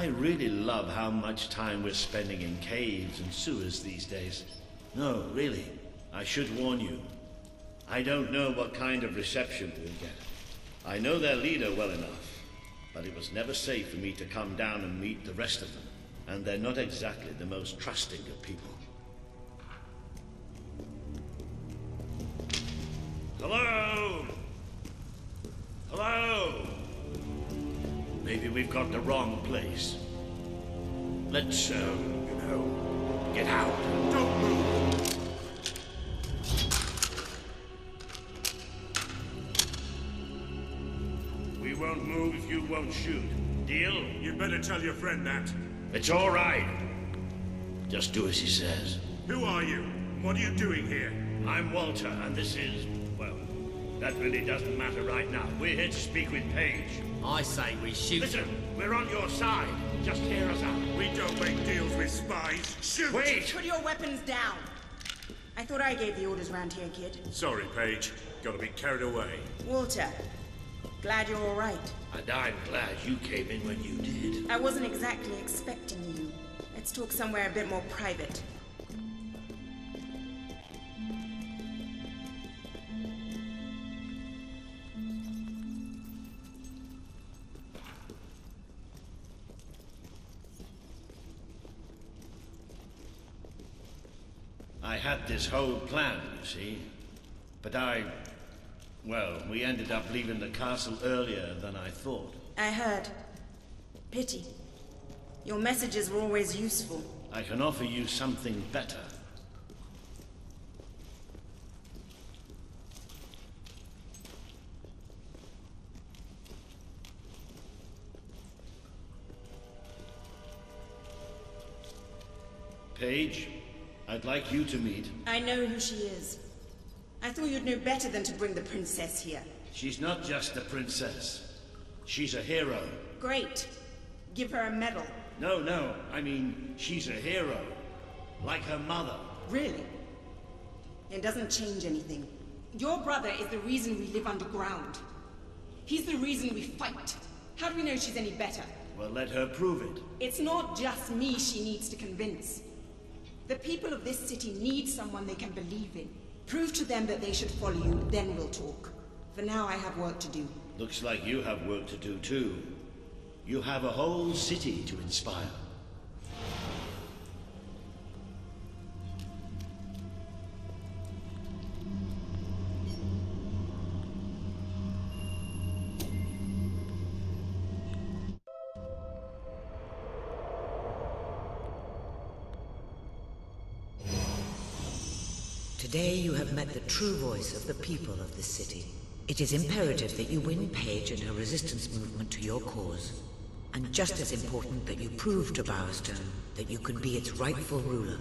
I really love how much time we're spending in caves and sewers these days. No, really, I should warn you. I don't know what kind of reception we'll get. I know their leader well enough, but it was never safe for me to come down and meet the rest of them. And they're not exactly the most trusting of people. Hello? Hello? Maybe we've got the wrong place. Let's, get out. Don't move! We won't move if you won't shoot. Deal? You'd better tell your friend that. It's all right. Just do as he says. Who are you? What are you doing here? I'm Walter, and this is, well, that really doesn't matter right now. We're here to speak with Paige. I say we shoot. Listen, we're on your side. Just hear us out. We don't make deals with spies. Shoot! Wait! Put your weapons down. I thought I gave the orders round here, kid. Sorry, Paige. Gotta be carried away. Walter, glad you're all right. And I'm glad you came in when you did. I wasn't exactly expecting you. Let's talk somewhere a bit more private. I had this whole plan, you see. But well, we ended up leaving the castle earlier than I thought. I heard. Pity. Your messages were always useful. I can offer you something better. Paige, I'd like you to meet. I know who she is. I thought you'd know better than to bring the princess here. She's not just a princess. She's a hero. Great. Give her a medal. No, I mean, she's a hero. Like her mother. Really? It doesn't change anything. Your brother is the reason we live underground. He's the reason we fight. How do we know she's any better? Well, let her prove it. It's not just me she needs to convince. The people of this city need someone they can believe in. Prove to them that they should follow you, then we'll talk. For now, I have work to do. Looks like you have work to do, too. You have a whole city to inspire. Today you have met the true voice of the people of this city. It is imperative that you win Paige and her resistance movement to your cause. And just as important that you prove to Bowerstone that you can be its rightful ruler.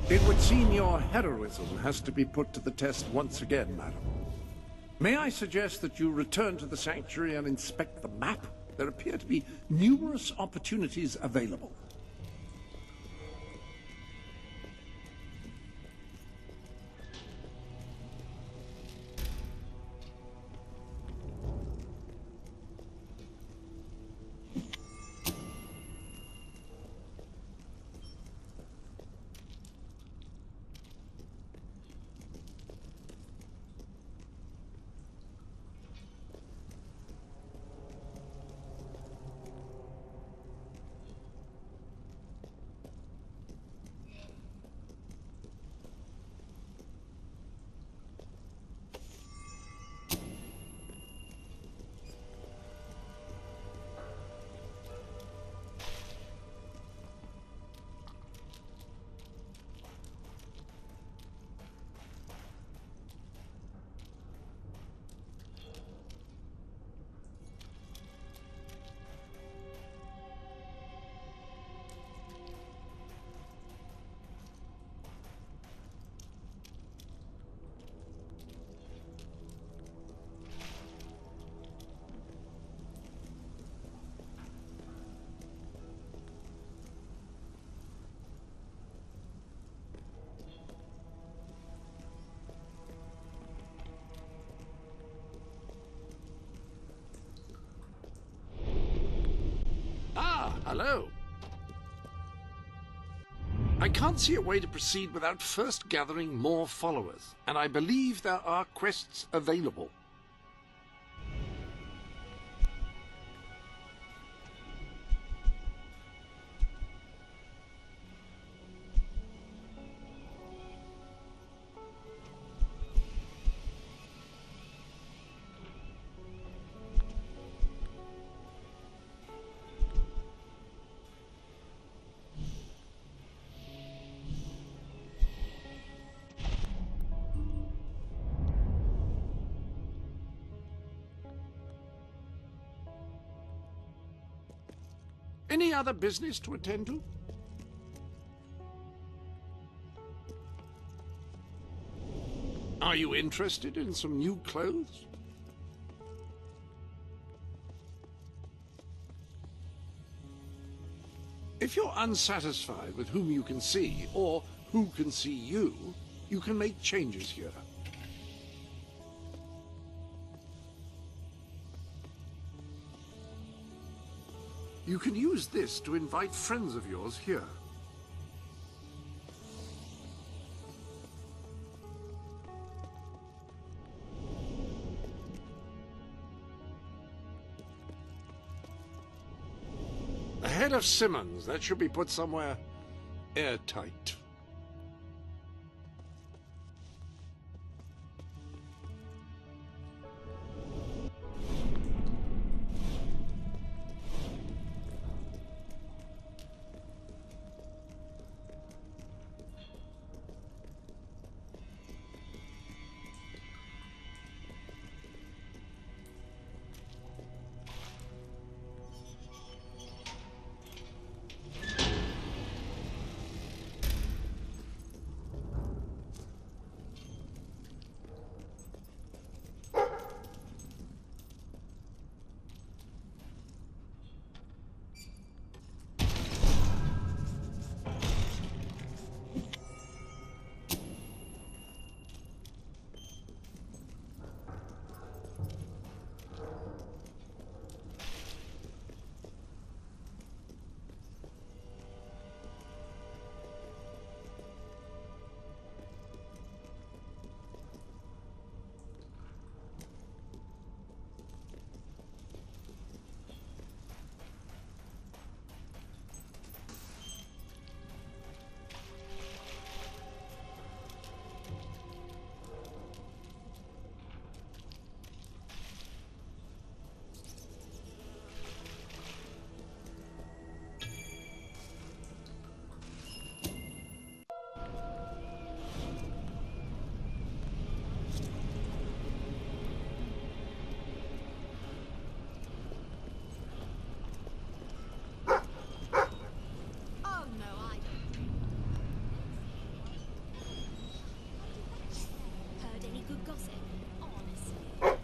It would seem your heroism has to be put to the test once again, madam. May I suggest that you return to the sanctuary and inspect the map? There appear to be numerous opportunities available. Hello. I can't see a way to proceed without first gathering more followers, and I believe there are quests available. Any other business to attend to? Are you interested in some new clothes? If you're unsatisfied with whom you can see, or who can see you, you can make changes here. You can use this to invite friends of yours here. The head of Simmons, that should be put somewhere airtight.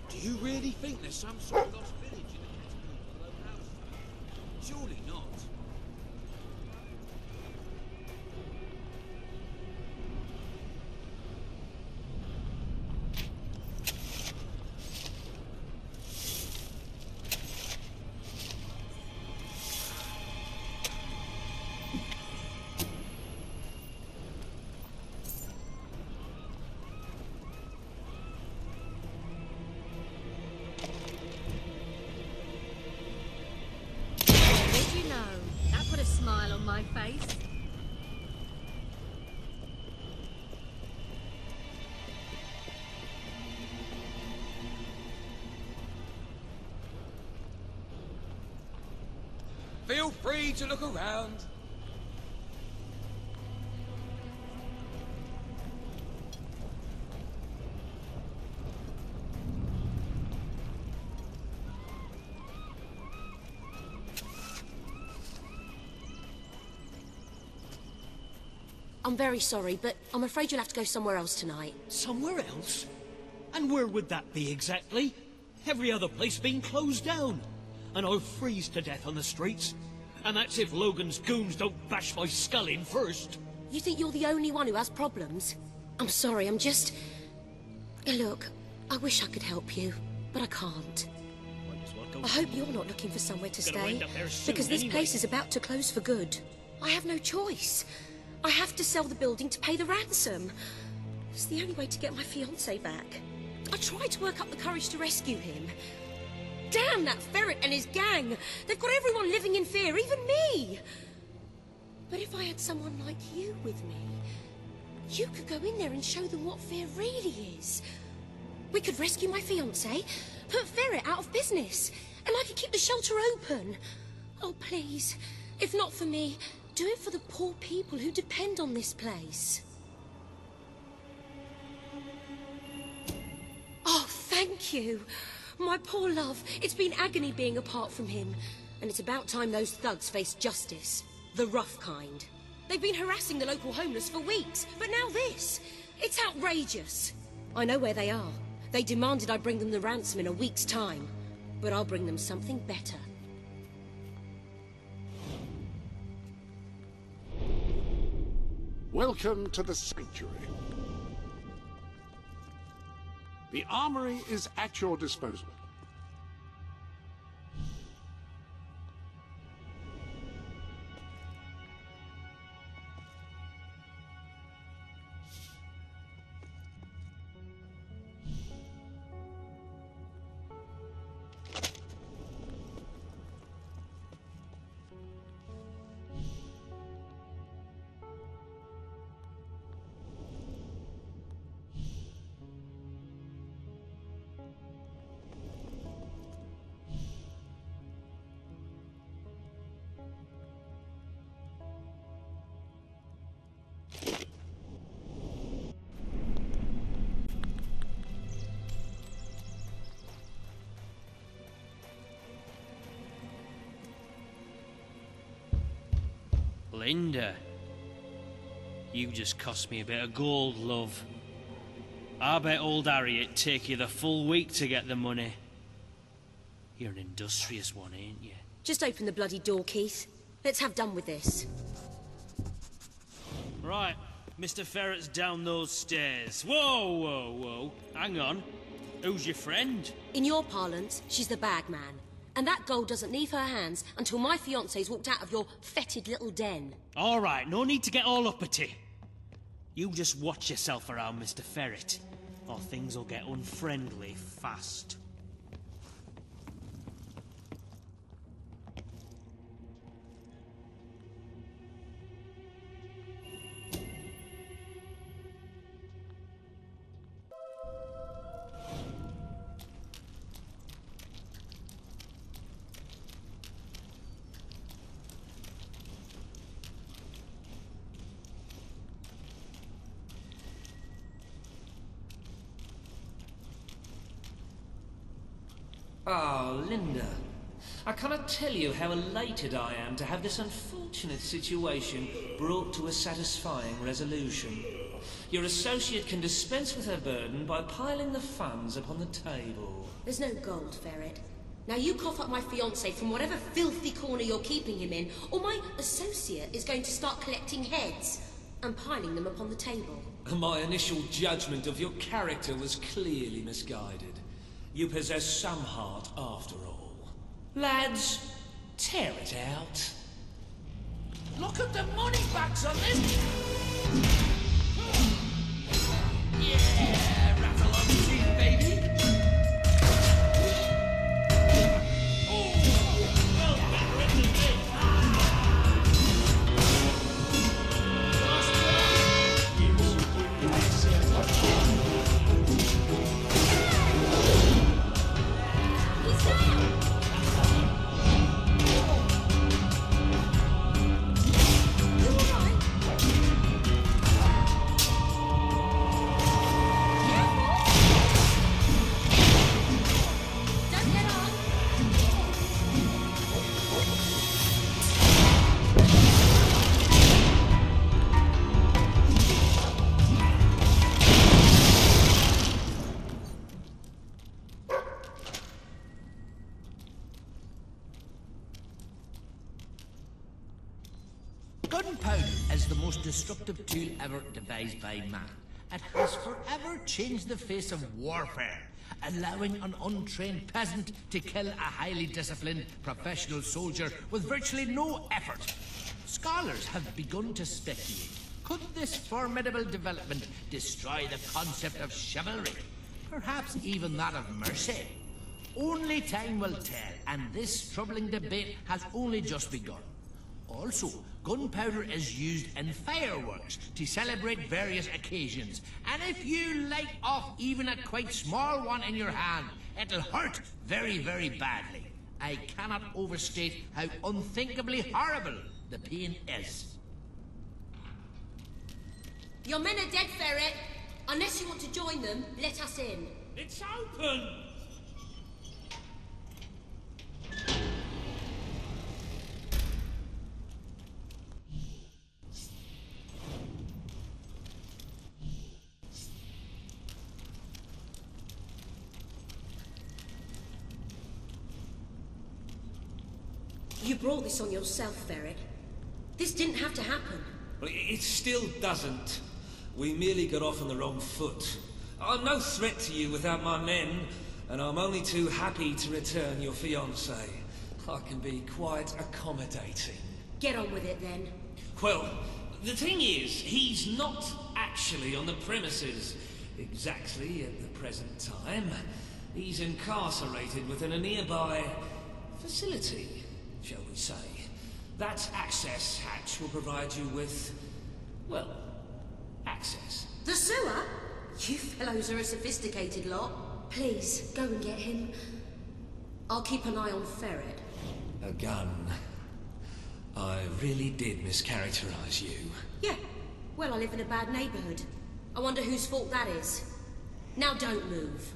Do you really think there's some sort of lost village in the catacombs below House? Surely not. Smile on my face. Feel free to look around. I'm very sorry, but I'm afraid you'll have to go somewhere else tonight. Somewhere else? And where would that be exactly? Every other place being closed down. And I'll freeze to death on the streets. And that's if Logan's goons don't bash my skull in first. You think you're the only one who has problems? I'm sorry, I'm just... Look, I wish I could help you, but I can't. Well, it's what told I you. hope you're not looking for somewhere to Gonna stay, end up there soon because this anyway. place is about to close for good. I have no choice. I have to sell the building to pay the ransom. It's the only way to get my fiancé back. I tried to work up the courage to rescue him. Damn that ferret and his gang! They've got everyone living in fear, even me! But if I had someone like you with me, you could go in there and show them what fear really is. We could rescue my fiancé, put Ferret out of business, and I could keep the shelter open. Oh, please, if not for me, do it for the poor people who depend on this place. Oh, thank you. My poor love, it's been agony being apart from him. And it's about time those thugs faced justice. The rough kind. They've been harassing the local homeless for weeks, but now this. It's outrageous. I know where they are. They demanded I bring them the ransom in a week's time. But I'll bring them something better. Welcome to the Sanctuary. The armory is at your disposal. Linda, you just cost me a bit of gold, love. I bet old Harriet'd take you the full week to get the money. You're an industrious one, ain't you? Just open the bloody door, Keith. Let's have done with this. Right, Mr. Ferret's down those stairs. Whoa, whoa, whoa. Hang on. Who's your friend? In your parlance, she's the bag man. And that gold doesn't leave her hands until my fiancé's walked out of your fetid little den. All right, no need to get all uppity. You just watch yourself around, Mr. Ferret, or things will get unfriendly fast. Oh, Linda. I cannot tell you how elated I am to have this unfortunate situation brought to a satisfying resolution. Your associate can dispense with her burden by piling the funds upon the table. There's no gold, Ferret. Now you cough up my fiancé from whatever filthy corner you're keeping him in, or my associate is going to start collecting heads and piling them upon the table. My initial judgment of your character was clearly misguided. You possess some heart after all. Lads, tear it out. Look at the money bags on this! Yeah, rattle on teeth, baby! Gunpowder is the most destructive tool ever devised by man. It has forever changed the face of warfare. allowing an untrained peasant to kill a highly disciplined professional soldier with virtually no effort. Scholars have begun to speculate. Could this formidable development destroy the concept of chivalry? Perhaps even that of mercy? Only time will tell, and this troubling debate has only just begun. Also, gunpowder is used in fireworks to celebrate various occasions, and if you light off even a quite small one in your hand, it'll hurt very, very badly. I cannot overstate how unthinkably horrible the pain is. Your men are dead, Ferret. Unless you want to join them, let us in. It's open! You brought this on yourself, Ferret. This didn't have to happen. Well, it still doesn't. We merely got off on the wrong foot. I'm no threat to you without my men, and I'm only too happy to return your fiancé. I can be quite accommodating. Get on with it, then. Well, the thing is, he's not actually on the premises exactly at the present time. He's incarcerated within a nearby facility, shall we say. That access hatch will provide you with, well, access. The sewer? You fellows are a sophisticated lot. Please, go and get him. I'll keep an eye on Ferret. A gun. I really did mischaracterize you. Yeah. Well, I live in a bad neighborhood. I wonder whose fault that is. Now don't move.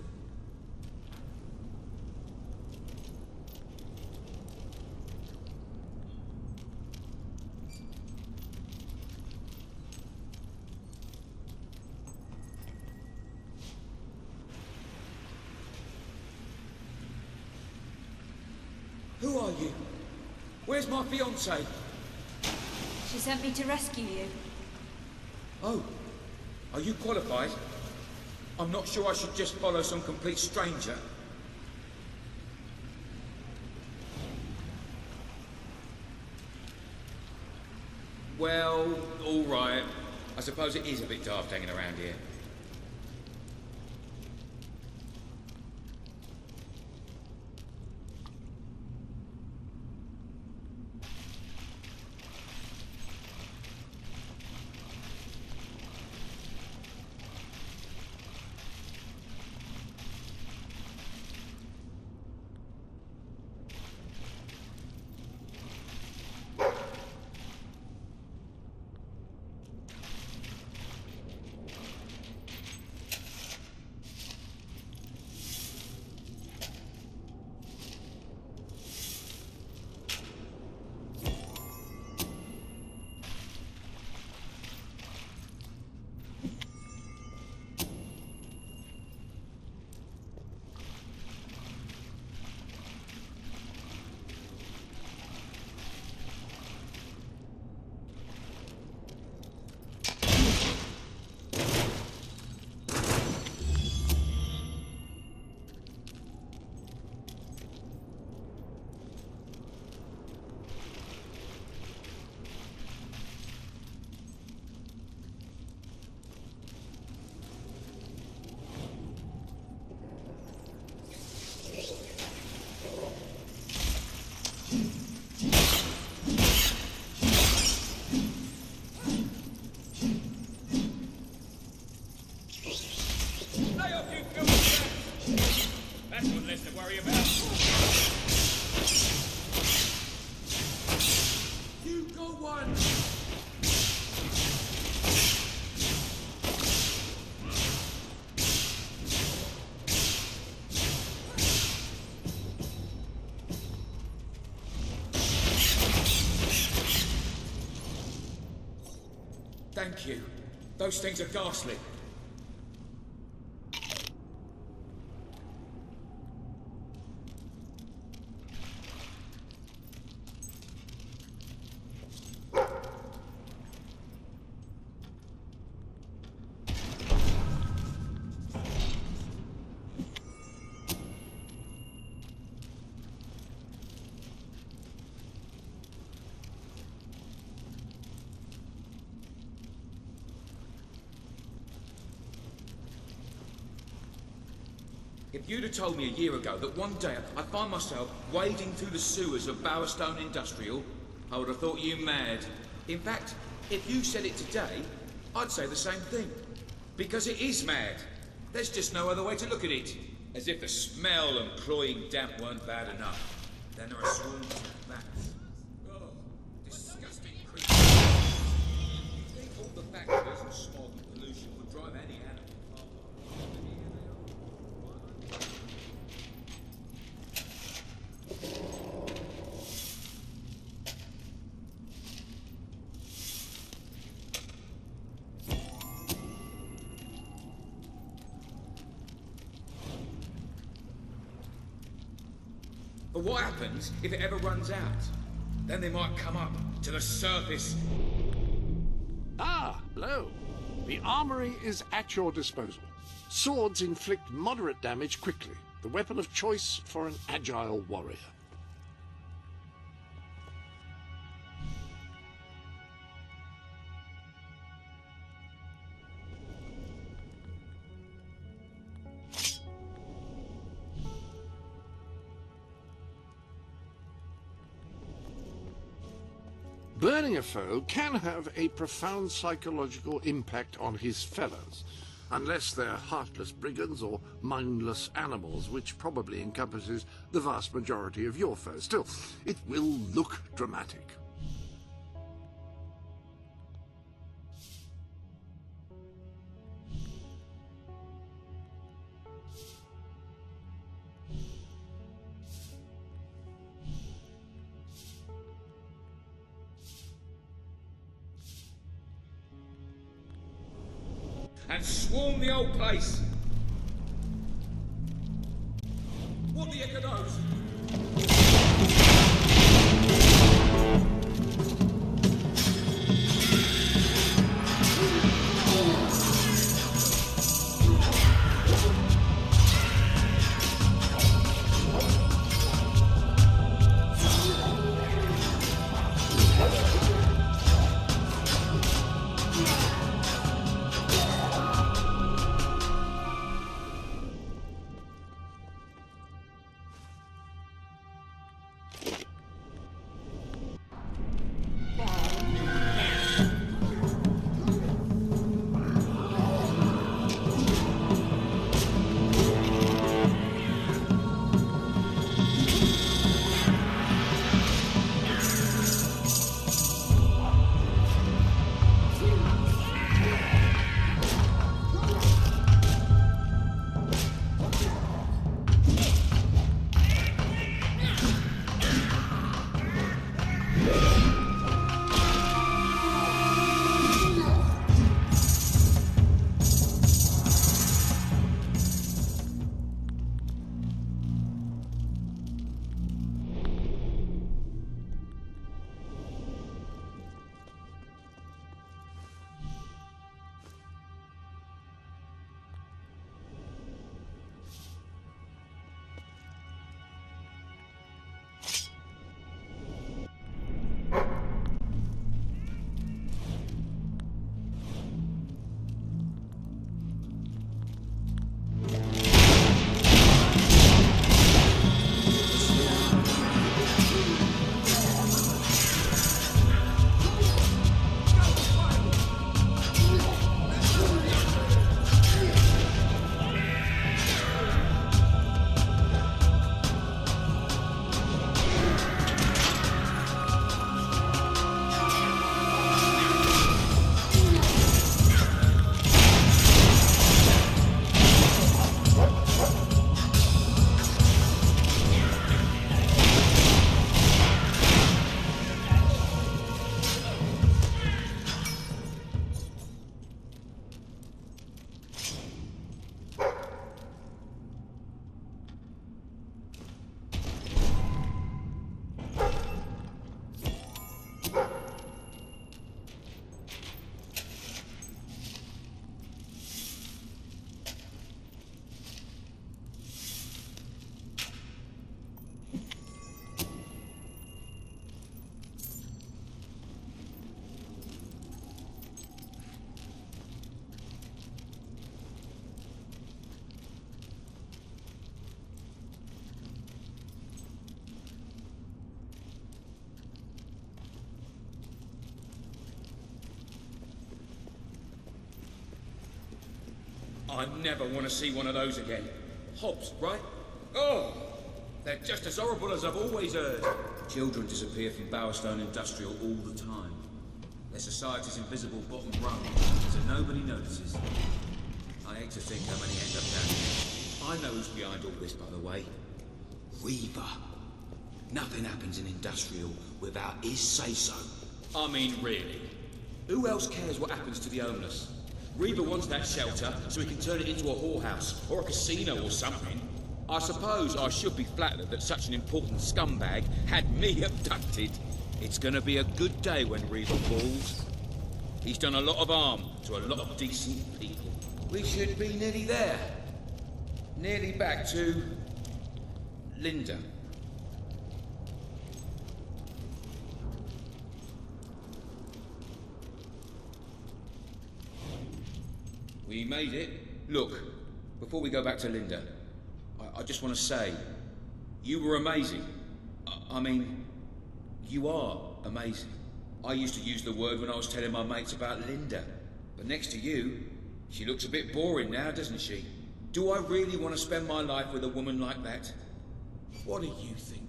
Who are you? Where's my fiancée? She sent me to rescue you. Oh. Are you qualified? I'm not sure I should just follow some complete stranger. Well, all right. I suppose it is a bit daft hanging around here. Thank you. Those things are ghastly. If you'd have told me a year ago that one day I'd find myself wading through the sewers of Bowerstone Industrial, I would have thought you mad. In fact, if you said it today, I'd say the same thing. Because it is mad. There's just no other way to look at it. As if the smell and cloying damp weren't bad enough. Then there are swarms of bats. Oh, disgusting creatures. You'd think all the factories and smog and pollution would drive any animal far. But what happens if it ever runs out? Then they might come up to the surface. Ah, hello. The armory is at your disposal. Swords inflict moderate damage quickly. The weapon of choice for an agile warrior. Burning a foe can have a profound psychological impact on his fellows, unless they're heartless brigands or mindless animals, which probably encompasses the vast majority of your foes. Still, it will look dramatic. And swarm the old place. What the heck are those? I never want to see one of those again. Hobbs, right? Oh, they're just as horrible as I've always heard. Children disappear from Bowerstone Industrial all the time. They're society's invisible bottom rung, so nobody notices. I hate to think how many end up down here. I know who's behind all this, by the way. Reaver. Nothing happens in Industrial without his say-so. I mean, really. Who else cares what happens to the homeless? Reaver wants that shelter so he can turn it into a whorehouse or a casino or something. I suppose I should be flattered that such an important scumbag had me abducted. It's gonna be a good day when Reaver falls. He's done a lot of harm to a lot of decent people. We should be nearly there. Nearly back to... Linda. We made it. Look, before we go back to Linda, I just want to say, you were amazing. I mean, you are amazing. I used to use the word when I was telling my mates about Linda. But next to you, she looks a bit boring now, doesn't she? Do I really want to spend my life with a woman like that? What do you think?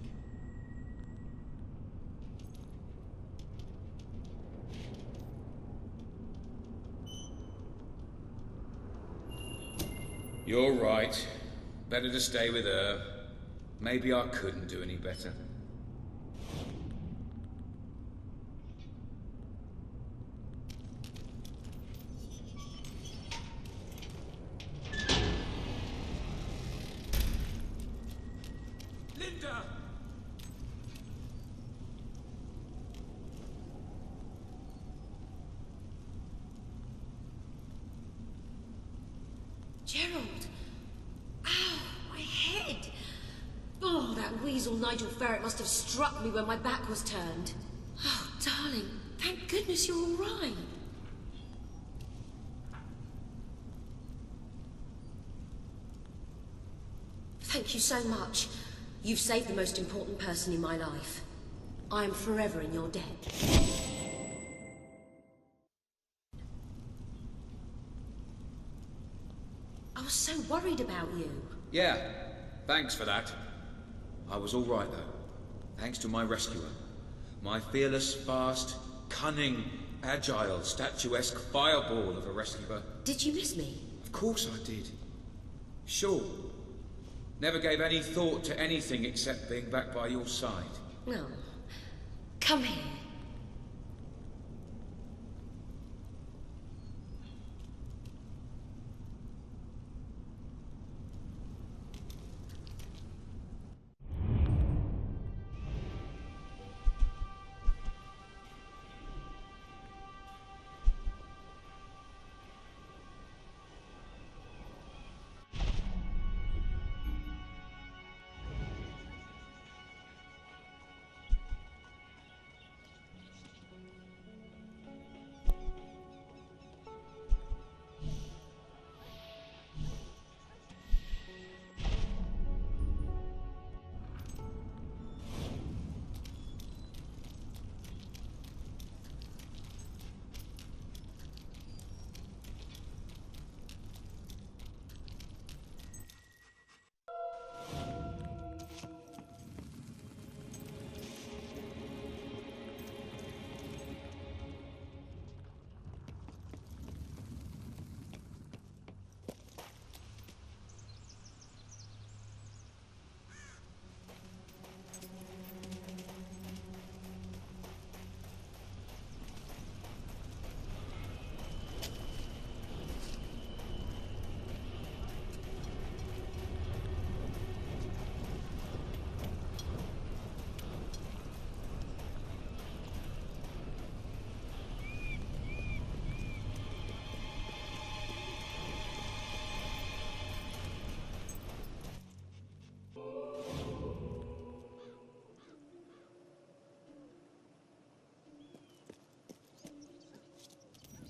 You're right. Better to stay with her. Maybe I couldn't do any better. Linda! Gerald! Ow, my head! Oh, that weasel Nigel Ferret must have struck me when my back was turned. Oh, darling, thank goodness you're all right. Thank you so much. You've saved the most important person in my life. I am forever in your debt. I was so worried about you. Yeah, thanks for that. I was all right, though. Thanks to my rescuer. My fearless, fast, cunning, agile, statuesque fireball of a rescuer. Did you miss me? Of course I did. Sure. Never gave any thought to anything except being back by your side. No. Come here.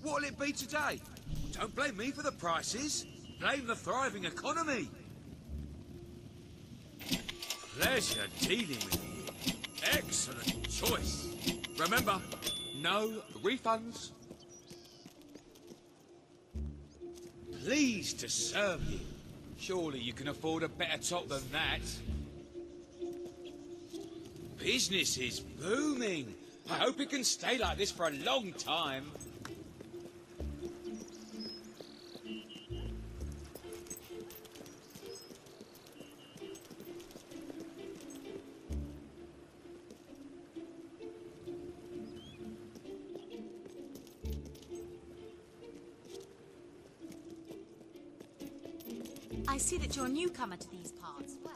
What'll it be today? Don't blame me for the prices. Blame the thriving economy. Pleasure dealing with you. Excellent choice. Remember, no refunds. Pleased to serve you. Surely you can afford a better top than that. Business is booming. I hope it can stay like this for a long time. I see that you're a newcomer to these parts. Well,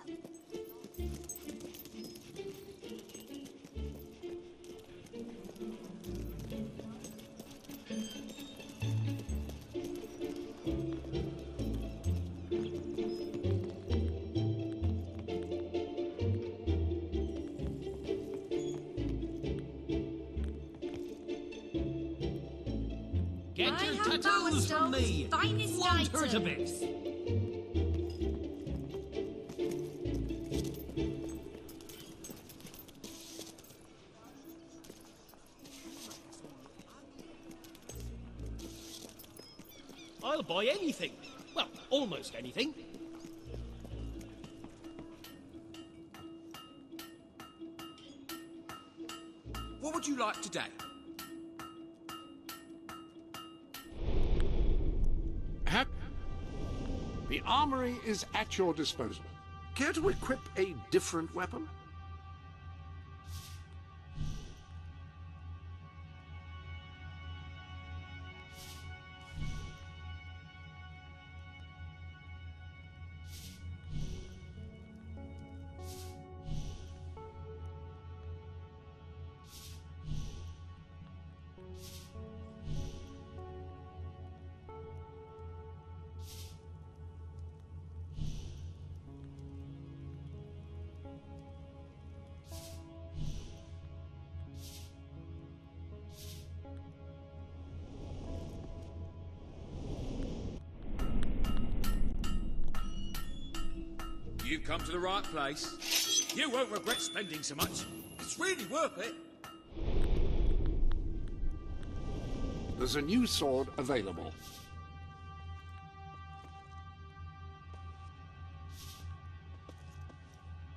Get I your have tattoos from me! finest Won't hurt a items. bit! I'll buy anything. Well, almost anything. What would you like today? The armory is at your disposal. Care to equip a different weapon? You've come to the right place. You won't regret spending so much. It's really worth it. There's a new sword available.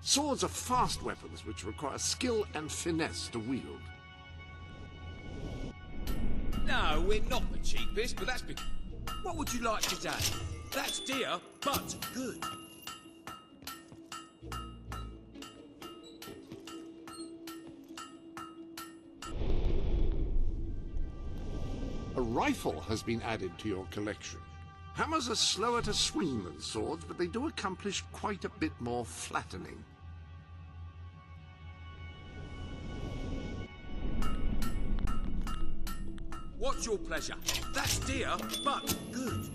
Swords are fast weapons which require skill and finesse to wield. No, we're not the cheapest, but that's because... What would you like today? That's dear, but good. A rifle has been added to your collection. Hammers are slower to swing than swords, but they do accomplish quite a bit more flattening. What's your pleasure? That's dear, but good.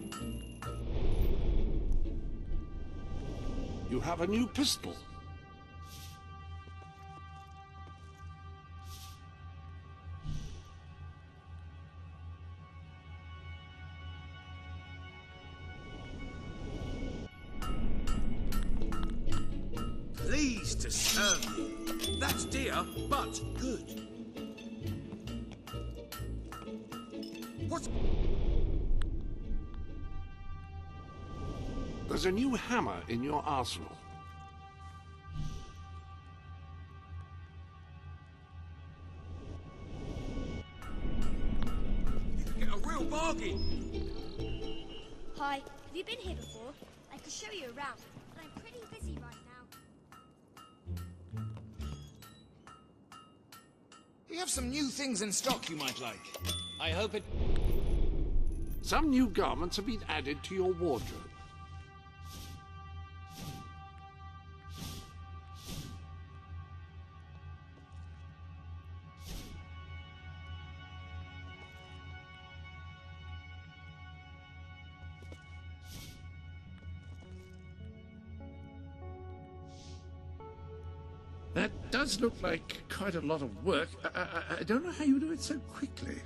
You have a new pistol. Pleased to serve you. That's dear, but good. What? There's a new hammer in your arsenal. You can get a real bargain. Hi, have you been here before? I can show you around, but I'm pretty busy right now. We have some new things in stock you might like. I hope it... Some new garments have been added to your wardrobe. That does look like quite a lot of work. I don't know how you do it so quickly.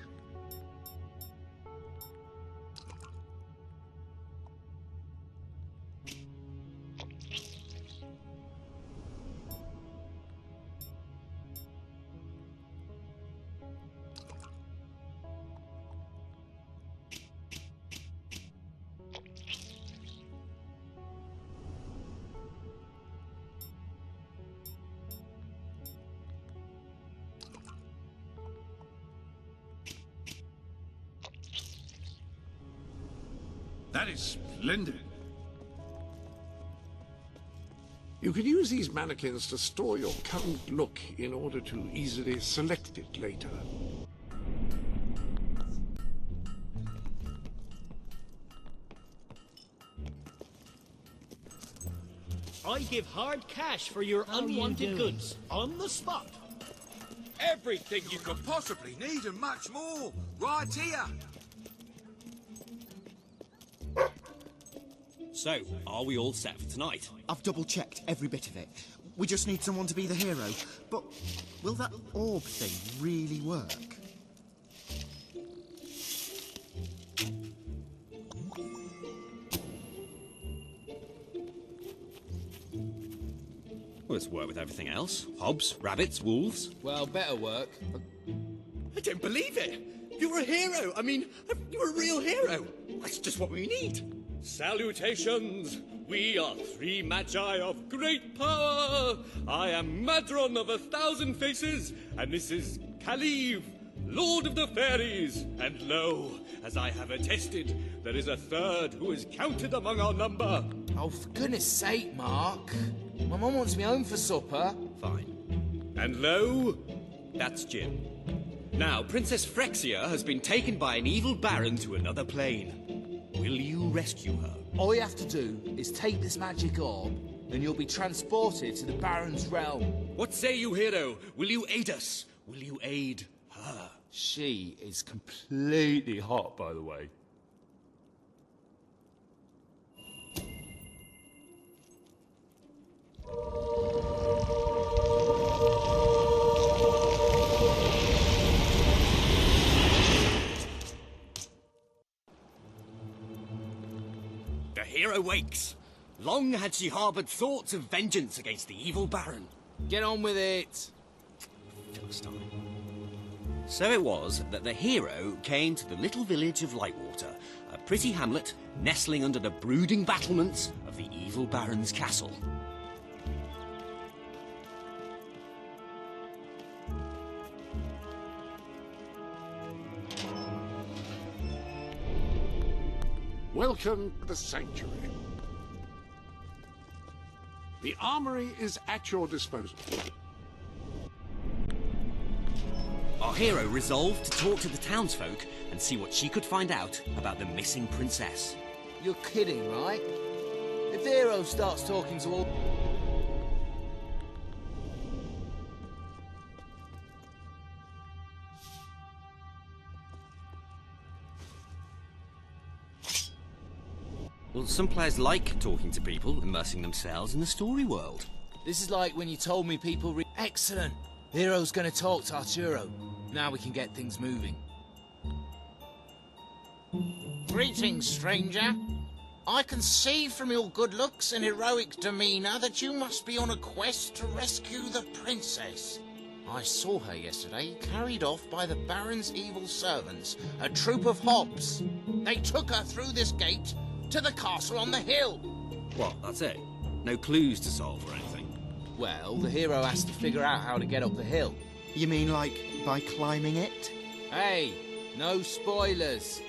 That is splendid. You could use these mannequins to store your current look in order to easily select it later. I give hard cash for your unwanted goods, on the spot. Everything you could possibly need and much more, right here. So, are we all set for tonight? I've double-checked every bit of it. We just need someone to be the hero. But will that orb thing really work? Well, it's work with everything else. Hobs, rabbits, wolves. Well, better work. I don't believe it! You're a hero! I mean, you're a real hero! That's just what we need! Salutations! We are 3 magi of great power! I am Madron of 1,000 Faces, and this is Kaliv, Lord of the Fairies. And lo, as I have attested, there is a third who is counted among our number. Oh, for goodness sake, Mark. My mum wants me home for supper. Fine. And lo, that's Jim. Now, Princess Frexia has been taken by an evil baron to another plane. Will you rescue her? All you have to do is take this magic orb, and you'll be transported to the Baron's realm. What say you, hero? Will you aid us? Will you aid her? She is completely hot, by the way. The hero wakes. Long had she harboured thoughts of vengeance against the evil baron. Get on with it. Philistine. So it was that the hero came to the little village of Lightwater, a pretty hamlet nestling under the brooding battlements of the evil baron's castle. Welcome to the Sanctuary. The armory is at your disposal. Our hero resolved to talk to the townsfolk and see what she could find out about the missing princess. You're kidding, right? If the hero starts talking to all... Well, some players like talking to people, immersing themselves in the story world. This is like when you told me people Excellent! The hero's gonna talk to Arturo. Now we can get things moving. Greetings, stranger. I can see from your good looks and heroic demeanour that you must be on a quest to rescue the princess. I saw her yesterday, carried off by the Baron's evil servants, a troop of hobs. They took her through this gate to the castle on the hill. What, that's it? No clues to solve or anything? Well, the hero has to figure out how to get up the hill. You mean like by climbing it? Hey, no spoilers.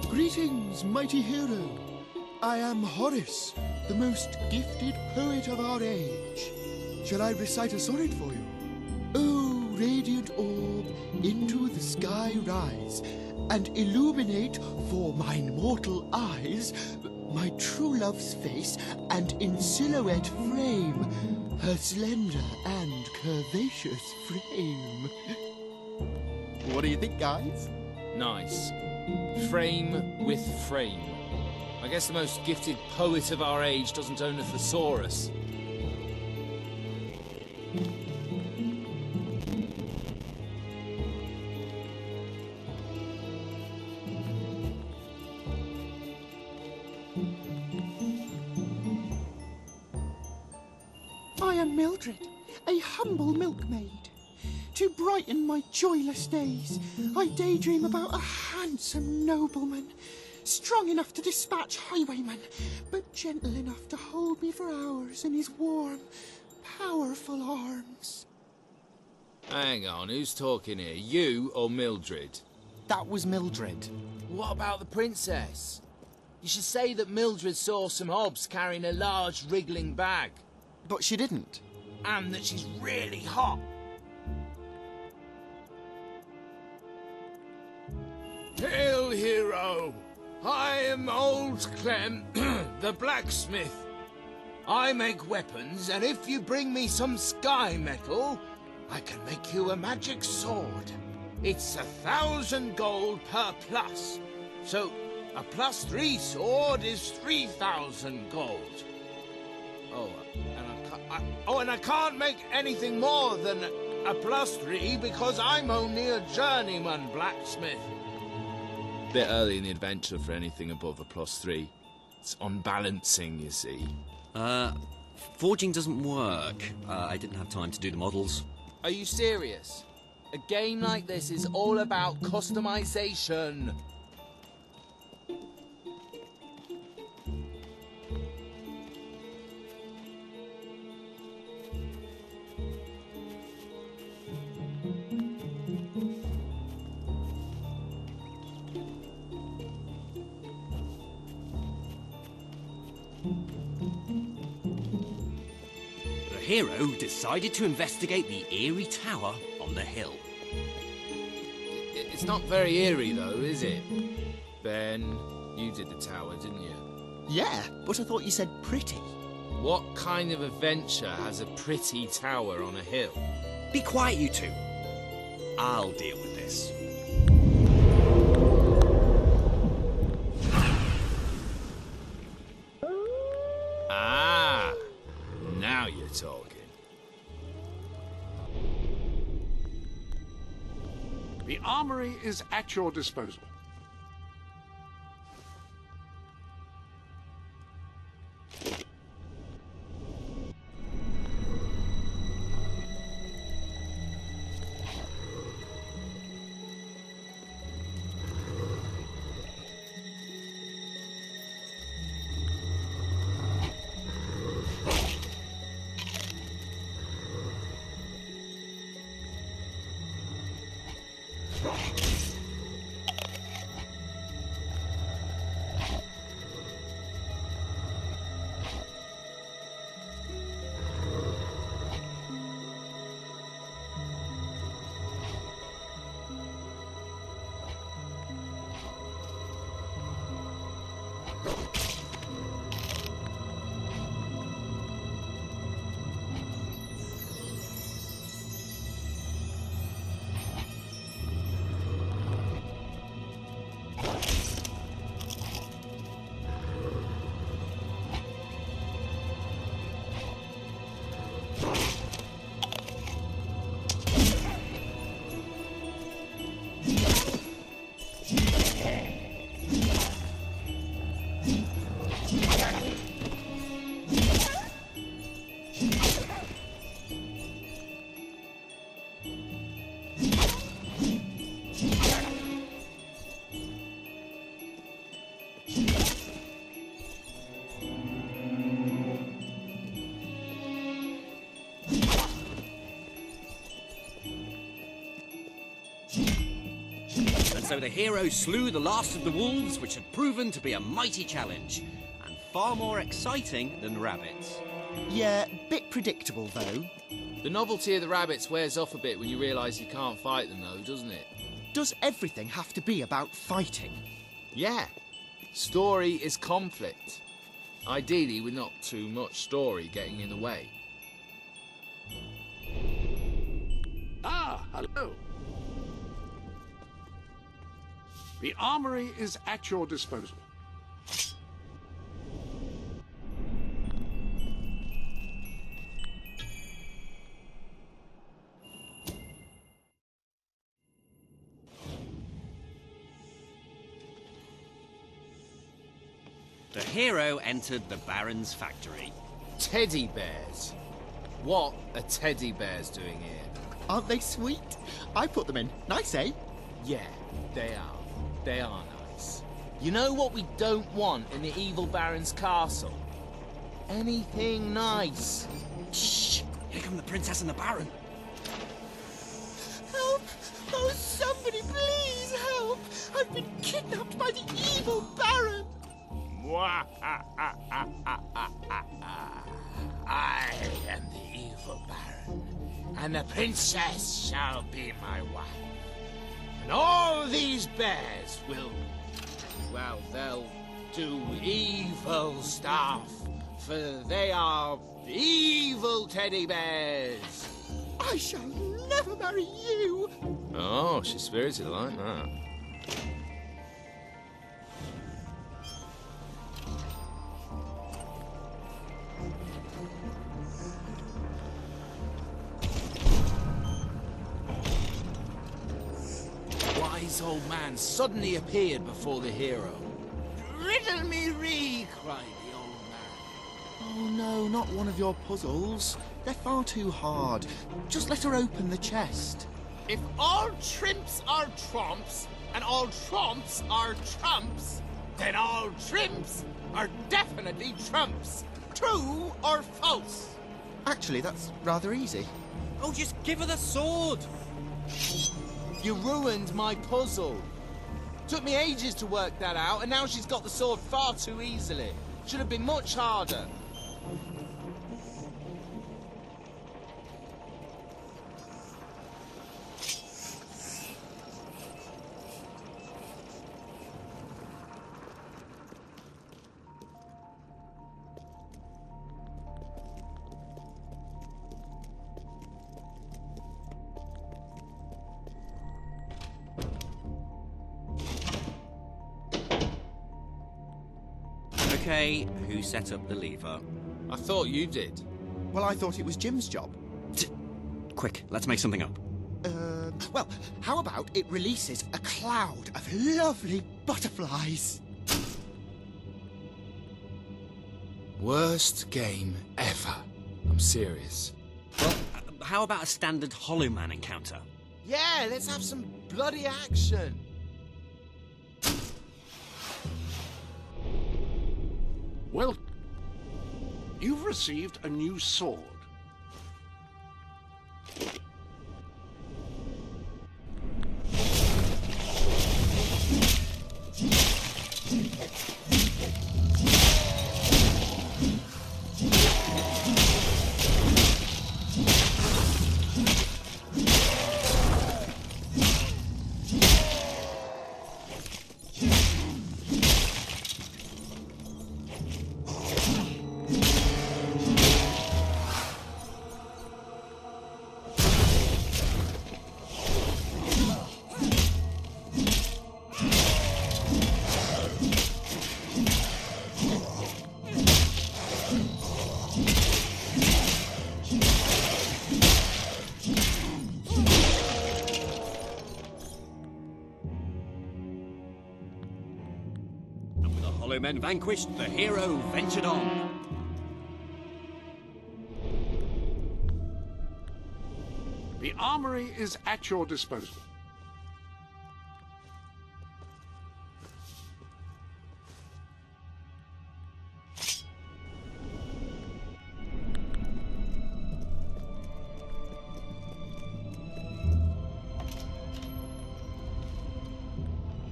Greetings, mighty hero. I am Horace, the most gifted poet of our age. Shall I recite a sonnet for you? Oh, radiant orb, into the sky rise, and illuminate for mine mortal eyes my true love's face, and in silhouette frame her slender and curvaceous frame. What do you think, guys? Nice. Frame with frame. I guess the most gifted poet of our age doesn't own a thesaurus. I am Mildred, a humble milkmaid. To brighten my joyless days, I daydream about a handsome nobleman, strong enough to dispatch highwaymen, but gentle enough to hold me for hours in his warm, powerful arms. Hang on, who's talking here? You or Mildred? That was Mildred. What about the princess? You should say that Mildred saw some hobs carrying a large wriggling bag. But she didn't. And that she's really hot. Hail, hero! I am old Clem, the blacksmith. I make weapons, and if you bring me some sky metal, I can make you a magic sword. It's 1,000 gold per plus. So, a +3 sword is 3,000 gold. And I can't make anything more than a +3 because I'm only a journeyman blacksmith. Bit early in the adventure for anything above a +3. It's unbalancing, you see. Forging doesn't work. I didn't have time to do the models. Are you serious? A game like this is all about customization. The hero decided to investigate the eerie tower on the hill. It's not very eerie, though, is it? Ben, you did the tower, didn't you? Yeah, but I thought you said pretty. What kind of adventure has a pretty tower on a hill? Be quiet, you two. I'll deal with this. Ah, now you're talking. The armory is at your disposal. So the hero slew the last of the wolves, which had proven to be a mighty challenge, and far more exciting than rabbits. Yeah, bit predictable though. The novelty of the rabbits wears off a bit when you realise you can't fight them though, doesn't it? Does everything have to be about fighting? Yeah. Story is conflict. Ideally with not too much story getting in the way. Ah, hello. The armory is at your disposal. The hero entered the Baron's factory. Teddy bears? What are teddy bears doing here? Aren't they sweet? I put them in. Nice, eh? Yeah, they are. They are nice. You know what we don't want in the evil Baron's castle? Anything nice. Shh! Here come the princess and the baron. Help! Oh, somebody please help! I've been kidnapped by the evil baron! I am the evil baron, and the princess shall be my wife. And all these bears will, well, they'll do evil stuff, for they are evil teddy bears. I shall never marry you! Oh, she's spirited like that. Wise old man suddenly appeared before the hero. "Riddle me ree!" cried the old man. Oh no, not one of your puzzles. They're far too hard. Just let her open the chest. If all trimps are tromps, and all tromps are trumps, then all trimps are definitely trumps. True or false? Actually, that's rather easy. Oh, just give her the sword! You ruined my puzzle. Took me ages to work that out, and now she's got the sword far too easily. Should have been much harder. Okay, who set up the lever? I thought you did. Well, I thought it was Jim's job. Quick, let's make something up. Well, how about it releases a cloud of lovely butterflies? Worst game ever. I'm serious. Well, how about a standard Hollow Man encounter? Yeah, let's have some bloody action. Well, you've received a new sword. Hollow men vanquished, the hero ventured on. The armory is at your disposal.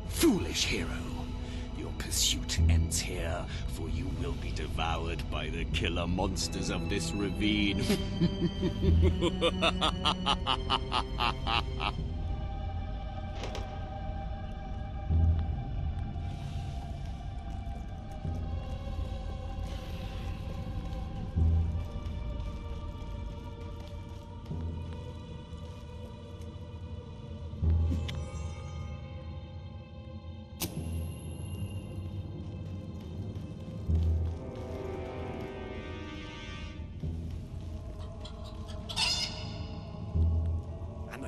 Foolish hero. Your pursuit ends here, for you will be devoured by the killer monsters of this ravine.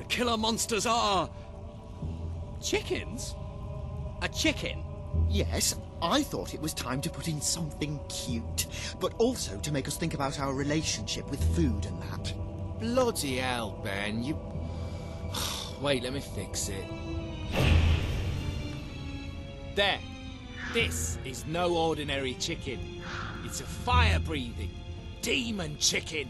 Killer monsters are... chickens? A chicken? Yes, I thought it was time to put in something cute, but also to make us think about our relationship with food and that. Bloody hell, Ben, you... Wait, let me fix it. There. This is no ordinary chicken. It's a fire-breathing demon chicken.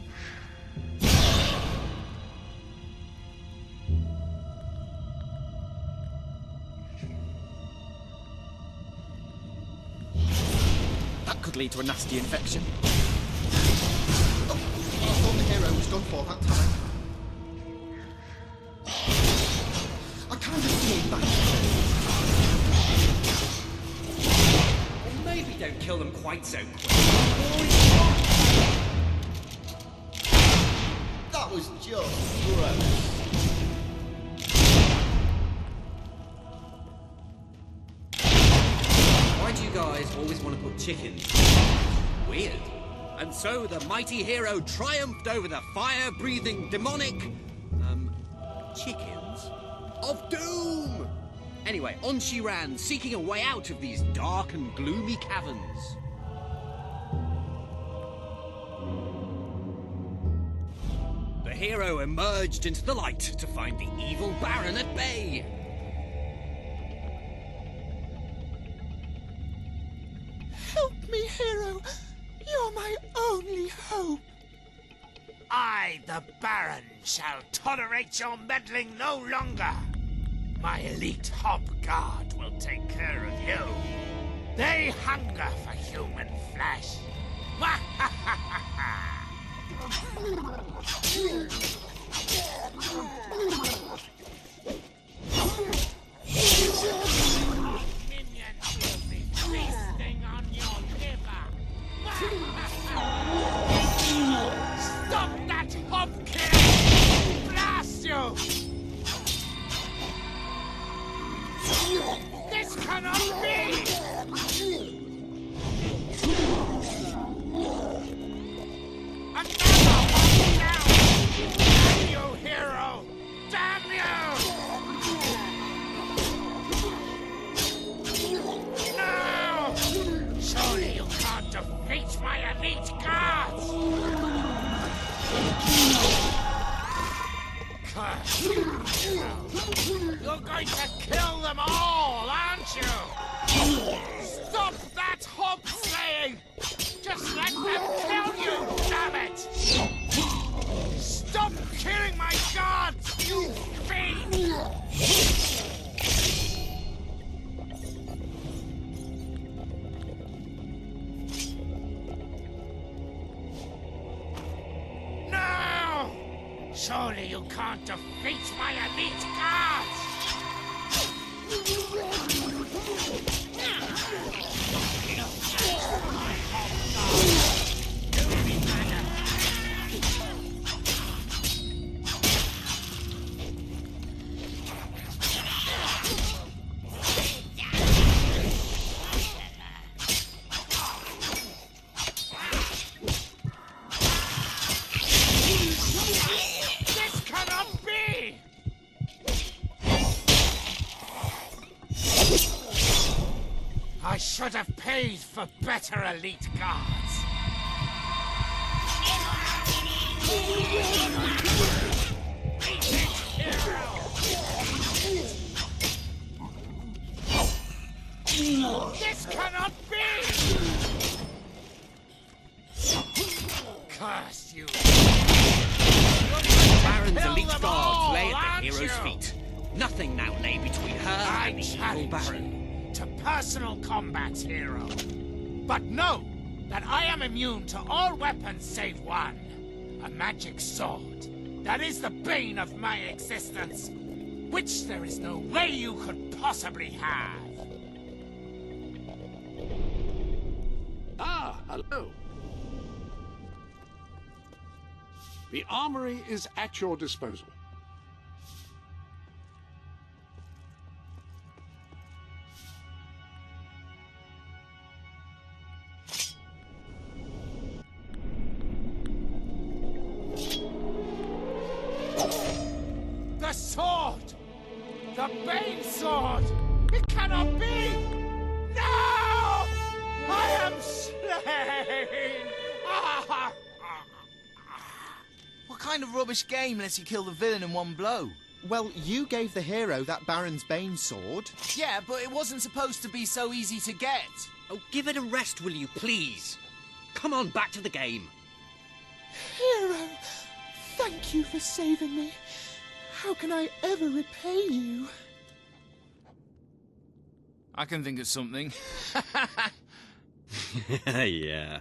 could lead to a nasty infection. Oh, I thought the hero was done for that time. I kind of feel bad. Well, maybe don't kill them quite so quick. That was just gross. Why do you guys always want to put chickens? Weird. And so the mighty hero triumphed over the fire-breathing demonic... chickens of doom! Anyway, on she ran, seeking a way out of these dark and gloomy caverns. The hero emerged into the light to find the evil Baron at bay. Help me, hero. You're my only hope. I, the Baron, shall tolerate your meddling no longer. My elite Hob Guard will take care of you. They hunger for human flesh. Minions will be feasting on your liver. Stop that hobkill! Blast you! This cannot be! Another one down! Damn you, hero! Damn you! No! Surely you can't defeat my elite guards! Curse you, hero! You're going to kill them all, aren't you? Stop that hob slaying! Just let them kill you, damn it! Stop killing my gods, you fiend! No! Surely you can't defeat my elite guards! This cannot be! I should have paid for better elite guards. This cannot be! Curse you! Baron's Kill elite them guards all, lay at aren't the hero's you? feet. Nothing now lay between her and the evil Baron. To personal combat, hero. But know that I am immune to all weapons save one. A magic sword. That is the bane of my existence. Which there is no way you could possibly have. Ah, hello. The armory is at your disposal. The sword! The Bane sword! It cannot be! No! I am slain! Ah! What kind of rubbish game lets you kill the villain in one blow? Well, you gave the hero that Baron's Bane sword. Yeah, but it wasn't supposed to be so easy to get. Oh, give it a rest, will you, please? Come on, back to the game. Hero, thank you for saving me. How can I ever repay you? I can think of something. Yeah,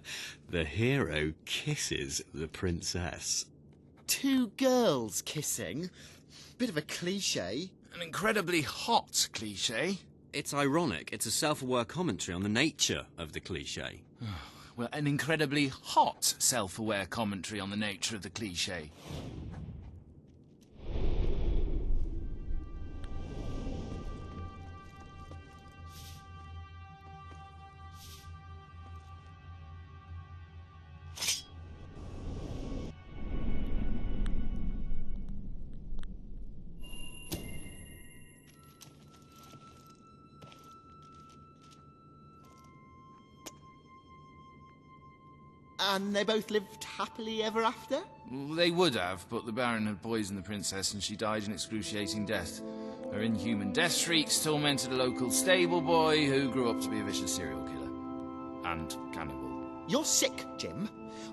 the hero kisses the princess. Two girls kissing? Bit of a cliché. An incredibly hot cliché. It's ironic. It's a self-aware commentary on the nature of the cliché. Well, an incredibly hot self-aware commentary on the nature of the cliché. And they both lived happily ever after? Well, they would have, but the Baron had poisoned the princess and she died an excruciating death. Her inhuman death shrieks tormented a local stable boy who grew up to be a vicious serial killer. And cannibal. You're sick, Jim.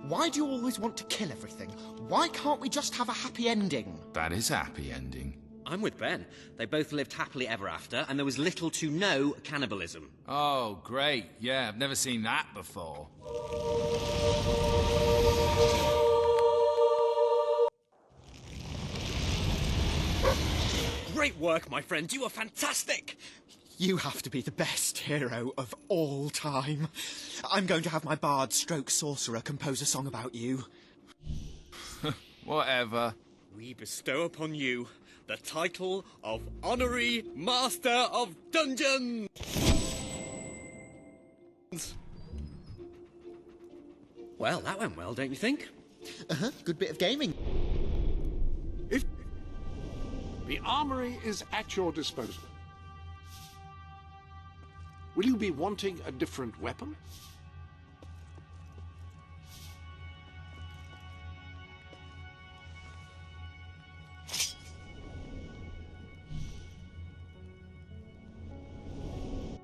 Why do you always want to kill everything? Why can't we just have a happy ending? That is a happy ending. I'm with Ben. They both lived happily ever after, and there was little to no cannibalism. Oh, great. Yeah, I've never seen that before. Great work, my friend. You are fantastic. You have to be the best hero of all time. I'm going to have my bard stroke sorcerer compose a song about you. Whatever. We bestow upon you the title of Honorary Master of Dungeons! Well, that went well, don't you think? Good bit of gaming. If the armory is at your disposal, will you be wanting a different weapon?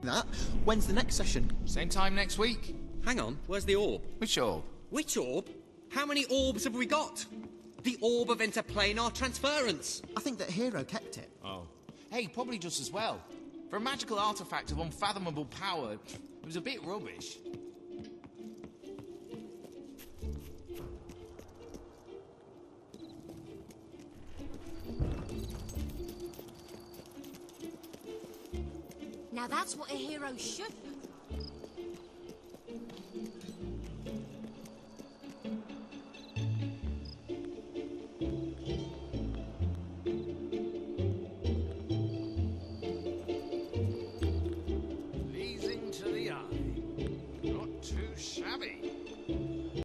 That. When's the next session? Same time next week. Hang on, where's the orb? Which orb? Which orb? How many orbs have we got? The orb of interplanar transference. I think that hero kept it. Oh. Hey, probably just as well. For a magical artifact of unfathomable power, it was a bit rubbish. Now that's what a hero should